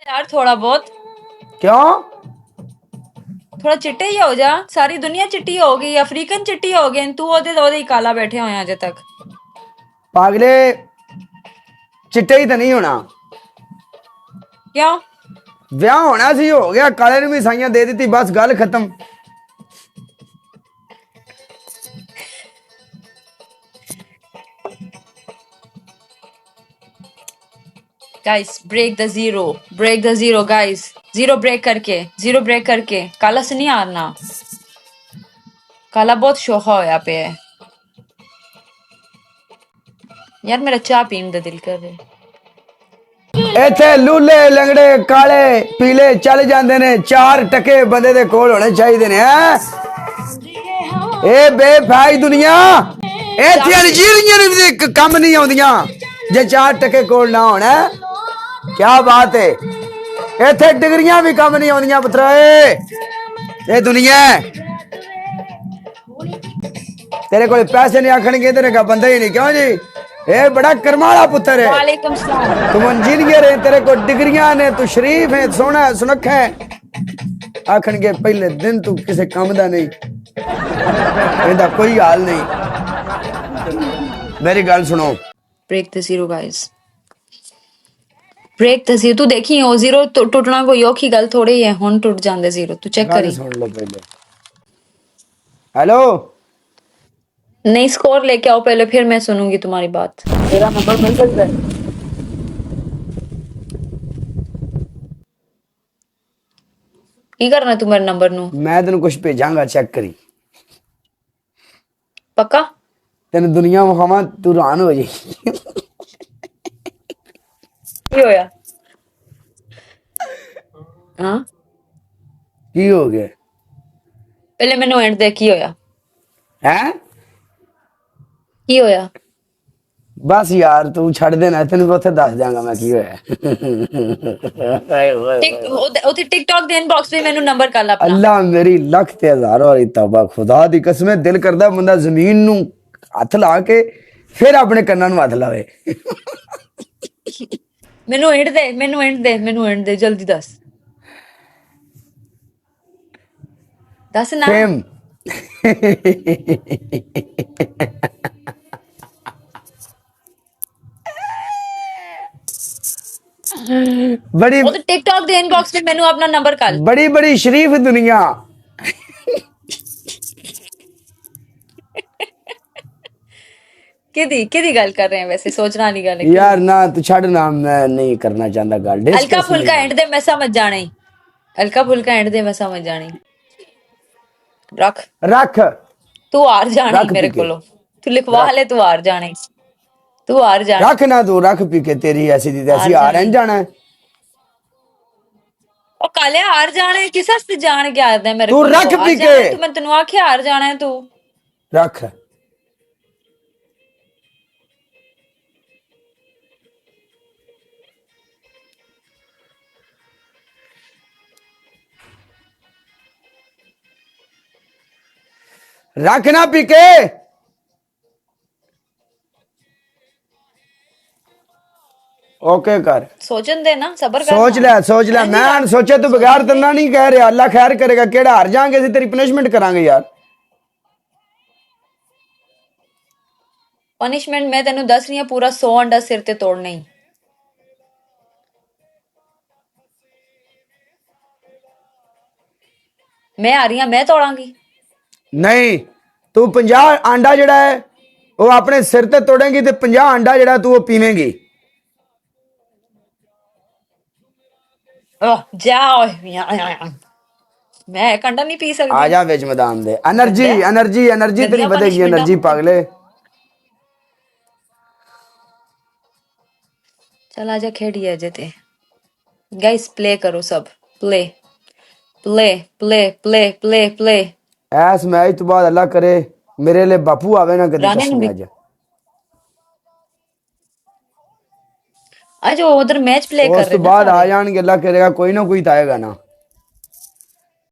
यार थोड़ा बहुत क्यों? थोड़ा चिट्टे ही हो जा। सारी दुनिया चिट्टी हो गई, अफ्रीकन चिट्टी हो गए, तू ओदे ही काला बैठे हो अजे तक। पागले, चिट्टे ही तो नहीं होना। क्यों? ਵਿਆਹ ਹੋਣਾ ਸੀ, ਹੋ ਗਿਆ। ਕਾਲੇ ਨੂੰ ਵੀ ਸਾਈਆਂ ਦੇ ਦਿੱਤੀ, ਬਸ ਗੱਲ ਖਤਮ। Guys break the zero guys, zero break करके काला से नहीं हारना। काला बहुत शोखा होया पे है यार, मेरा चाह पीने का दिल कर रहा। ਇੱਥੇ ਲੂਲੇ ਲੰਗੜੇ ਕਾਲੇ ਪੀਲੇ ਚੱਲ ਜਾਂਦੇ ਨੇ, 4 ਟਕੇ ਬੰਦੇ ਦੇ ਕੋਲ ਹੋਣੇ ਚਾਹੀਦੇ ਨੇ। ਇਹ ਬੇਫਾਇਦਾ ਦੁਨੀਆ, ਇੱਥੇ ਅਲਜੀਰੀਆਂ ਨੂੰ ਕੰਮ ਨਹੀਂ ਆਉਂਦੀਆਂ ਜੇ 4 ਟਕੇ ਕੋਲ ਨਾ ਹੋਣਾ। ਕੀ ਬਾਤ ਹੈ। ਇੱਥੇ ਡਿਗਰੀਆਂ ਵੀ ਕੰਮ ਨਹੀਂ ਆਉਂਦੀਆਂ ਪੁੱਤਰਾ। ਇਹ ਦੁਨੀਆ ਤੇਰੇ ਕੋਲ ਪੈਸੇ ਨਹੀਂ ਆਖਣਗੇ ਤੇਰੇ ਕਾ ਬੰਦਾ ਹੀ ਨਹੀਂ। ਕਿਉਂ ਜੀ? ये बड़ा करमाला पुत्र है। वालेकुम सलाम। तुम इंजीनियर है, तेरे को डिग्रियां ने, तू शरीफ है, सोना सुनखा है। आखन के पहले दिन तू किसी काम दा नहीं, इहदा कोई हाल नहीं। मेरी गल सुनो। Break the zero guys, break the zero. तू देखी ओ जीरो टूटना कोई औखी गल थोड़ी है। हुन टूट जांदे जीरो, तू चेक करी। सुन लो पहले। हेलो, नहीं स्कोर लेके आओ पहले, फिर मैं सुनूंगी तुम्हारी बात। तेरा नंबर मिल सकता है? की करना तू मेरे नंबर नु? मैं तेन कुछ भेजांगा, चेक करी। पक्का? तेन दुनिया विखावा, तू हैरान हो जाएगी। की होया? हाँ की हो गया? पहले मैनू एंड दे, की होया? हैं? की होया? बस यार तू छड़ देना, तेन उत्थे दस जांगा मैं की होया। ओती टिकटॉक दे इनबॉक्स पे मैनू नंबर कर ला अपना। अल्लाह मेरी लख ते हजारों वाली तौबा, खुदा दी कसम है, दिल करदा बंदा जमीन नू हथ ला के फिर अपने कन्नां नू हथ लावे। मैनू एंड दे जल्दी दस ना। फेम बड़ी वो तो टिकटॉक दे इनबॉक्स में मैनू अपना नंबर कर। बड़ी बड़ी शरीफ दुनिया। किदी गल कर रहे हैं वैसे? सोचना नहीं गल यार ना तू छड़ ना, मैं नहीं करना चाहता गल। हल्का फुल्का एंड दे, मैं समझ जाना ही। हल्का फुल्का एंड दे, मैं समझ जानी। रख रख, तू हार जानी मेरे कोलो। तू लिखवा ले, तू हार जानी, तू हार जानी। रख ना, तू रख पी के, तेरी ऐसी दी तैसी हार नहीं जाना है। ओ काले हार जाना है, किस हस्ते जान के आदा है मेरे तू कोलो? रख पी के। तू मैं तेनू आखे हार जाना है, तू रख। रख ना पी के। ओके कर, सोचन दे ना, सबर कर। सोच ले। मैं सोचे तू बगैर तना नहीं कह रहा। अल्लाह खैर करेगा, केड़ा हार जाएंगे असीं तेरी पनिशमेंट करांगे यार। पनिशमेंट मैं तेनू दस रही हूं, पूरा 100 अंडा सिर ते तोड़ना ही। मैं आ रही हूं, मैं तोड़ांगी नहीं। तू 50 आंडा जड़ा है वो अपने सिर ते तोड़ेंगी, ते 50 आंडा जड़ा तू वो पीवेंगी। जाओ, मैं कंडा नहीं पी सकती। आ जा विच मैदान दे। एनर्जी एनर्जी एनर्जी तेरी बढ़ेगी, एनर्जी पागले। चल आजा खेड़ी है जेते। गाइस प्ले करो सब, play play play play play play. ऐस मैच तो बाद अल्लाह करे मेरे लिए बापू आवे ना कदी राने कसम। ने आज वो उधर मैच प्ले कर उस रहे तो हैं बाद ना आ सारे। जाएंगे, अल्लाह करेगा कोई ना कोई तो आएगा ना।